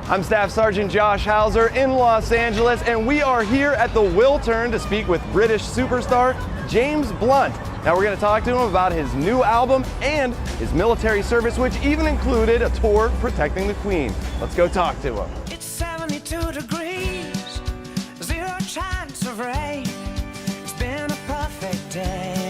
I'm Staff Sergeant Josh Hauser in Los Angeles, and we are here at the Wiltern to speak with British superstar James Blunt. Now we're going to talk to him about his new album and his military service, which even included a tour protecting the Queen. Let's go talk to him. It's 72 degrees, 0 chance of rain. It's been a perfect day.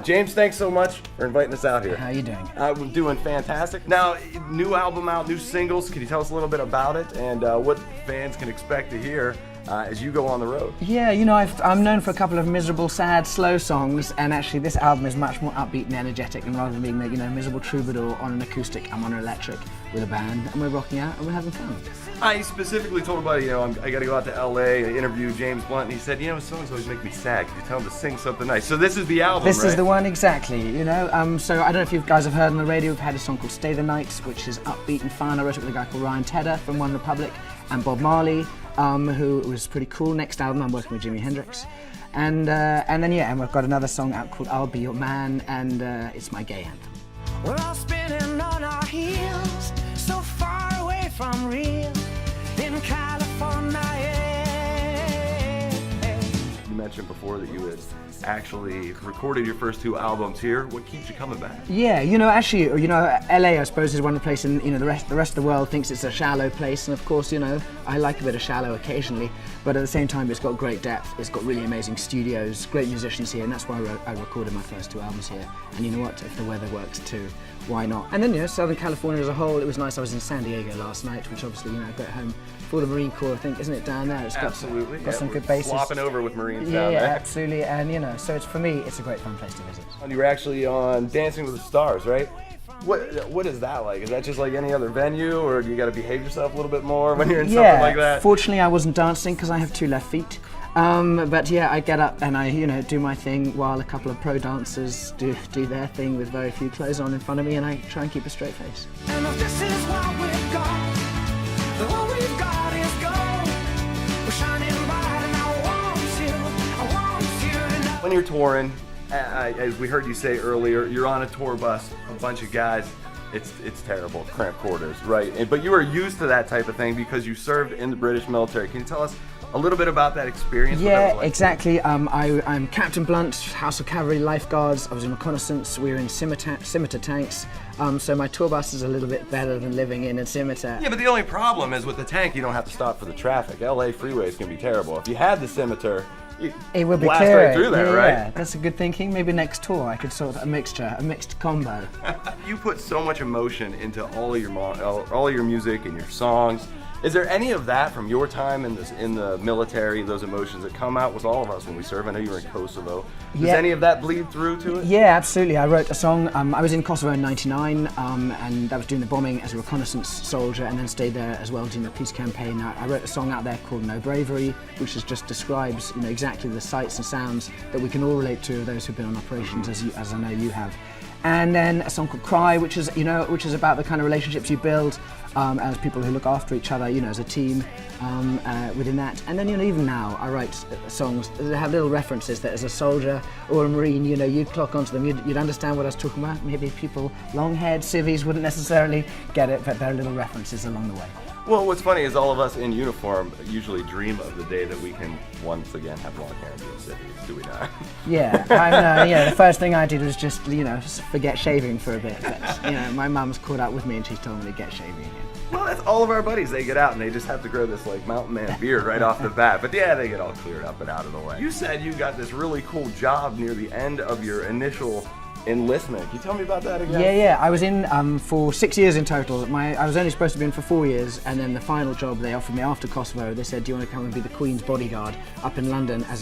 James, thanks so much for inviting us out here. How you doing? I'm doing fantastic. Now, new album out, new singles. Can you tell us a little bit about it and what fans can expect to hear as you go on the road? Yeah, you know, I'm known for a couple of miserable, sad, slow songs, and actually this album is much more upbeat and energetic, and rather than being the, miserable troubadour on an acoustic, I'm on an electric with a band, and we're rocking out and we're having fun. I specifically told everybody, I got to go out to LA, interview James Blunt, and he said, songs always make me sad. Could you tell him to sing something nice? So this is the album, This right? is the one, exactly, So I don't know if you guys have heard on the radio, we've had a song called Stay the Night, which is upbeat and fun. I wrote it with a guy called Ryan Tedder from One Republic, and Bob Marley, who was pretty cool. Next album, I'm working with Jimi Hendrix. And then we've got another song out called I'll Be Your Man, and it's my gay anthem. We're all spinning on our heels, so far away from real, in California. You mentioned before that you had actually recorded your first 2 albums here. What keeps you coming back? Yeah, LA, I suppose, is one of the places, and the rest of the world thinks it's a shallow place, and of course, I like a bit of shallow occasionally, but at the same time, it's got great depth, it's got really amazing studios, great musicians here, and that's why I recorded my first 2 albums here. And you know what, if the weather works too, why not? And then, Southern California as a whole, it was nice. I was in San Diego last night, which obviously, I got home for the Marine Corps, I think, isn't it, down there? It's got some good bases. Swapping over with Marines down there. Yeah, absolutely, and so for me, it's a great fun place to visit. You were actually on Dancing with the Stars, right? What is that like? Is that just like any other venue, or do you got to behave yourself a little bit more when you're in something like that? Fortunately, I wasn't dancing because I have 2 left feet. But yeah, I get up and I, do my thing while a couple of pro dancers do their thing with very few clothes on in front of me, and I try and keep a straight face. And if this is what we've got, the what we've got is gold. We're shining bright, and I want you to know. When you're touring, as we heard you say earlier, you're on a tour bus, a bunch of guys. It's terrible, cramped quarters, right? But you are used to that type of thing because you served in the British military. Can you tell us a little bit about that experience? Yeah, like? Exactly. I'm Captain Blunt, House of Cavalry Lifeguards. I was in reconnaissance. We were in scimitar tanks. So my tour bus is a little bit better than living in a scimitar. Yeah, but the only problem is with the tank, you don't have to stop for the traffic. LA freeways can be terrible. If you had the scimitar, it would be blast clearer. right through there, right? Yeah, that's a good thinking. Maybe next tour I could sort of a mixed combo. You put so much emotion into all of your music and your songs. Is there any of that from your time in the military, those emotions that come out with all of us when we serve? I know you were in Kosovo. Does any of that bleed through to it? Yeah, absolutely. I wrote a song. I was in Kosovo in '99, and I was doing the bombing as a reconnaissance soldier, and then stayed there as well during the peace campaign. I wrote a song out there called No Bravery, which just describes exactly the sights and sounds that we can all relate to, those who've been on operations, as I know you have. And then a song called Cry, which is about the kind of relationships you build as people who look after each other, as a team within that. And then, even now, I write songs that have little references that as a soldier or a Marine, you'd clock onto them, you'd understand what I was talking about. Maybe people, long-haired civvies wouldn't necessarily get it, but there are little references along the way. Well, what's funny is all of us in uniform usually dream of the day that we can once again have long hair and be in cities, do we not? Yeah, the first thing I did was just, forget shaving for a bit. But, my mum's caught up with me and she's told me to get shaving again. Well, that's all of our buddies. They get out and they just have to grow this mountain man beard right off the bat. But yeah, they get all cleared up and out of the way. You said you got this really cool job near the end of your initial enlistment. Can you tell me about that again? Yeah. I was in for 6 years in total. I was only supposed to be in for 4 years, and then the final job they offered me after Kosovo, they said, "Do you want to come and be the Queen's bodyguard up in London as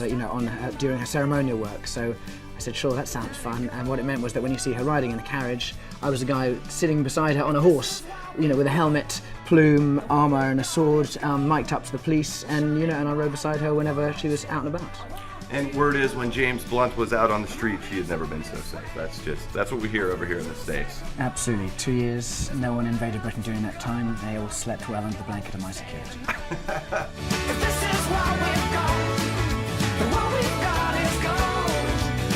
during her ceremonial work?" So I said, "Sure, that sounds fun." And what it meant was that when you see her riding in a carriage, I was the guy sitting beside her on a horse, with a helmet, plume, armour, and a sword, mic'd up to the police, and and I rode beside her whenever she was out and about. And word is, when James Blunt was out on the street, she had never been so safe. That's what we hear over here in the States. Absolutely. 2 years, no one invaded Britain during that time. They all slept well under the blanket of my security. If this is what we've got, then what we've got is gold.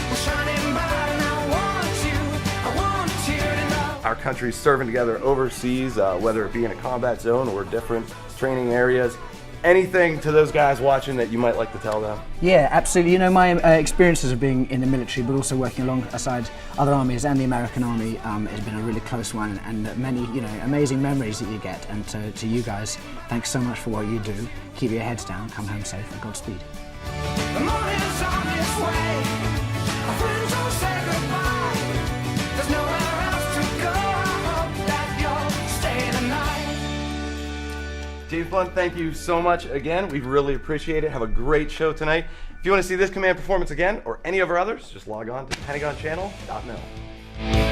We're shining bright, and I want you to know. our countries serving together overseas, whether it be in a combat zone or different training areas. Anything to those guys watching that you might like to tell them? Yeah, absolutely. You know, my experiences of being in the military, but also working alongside other armies and the American Army, has been a really close one, and many, you know, amazing memories that you get. And to you guys, thanks so much for what you do. Keep your heads down, come home safe, and Godspeed. The morning's on its way. Our friends all say goodbye. There's nowhere else to go. I hope that you'll stay tonight. James Blunt, thank you so much again. We really appreciate it. Have a great show tonight. If you want to see this command performance again or any of our others, just log on to PentagonChannel.mil.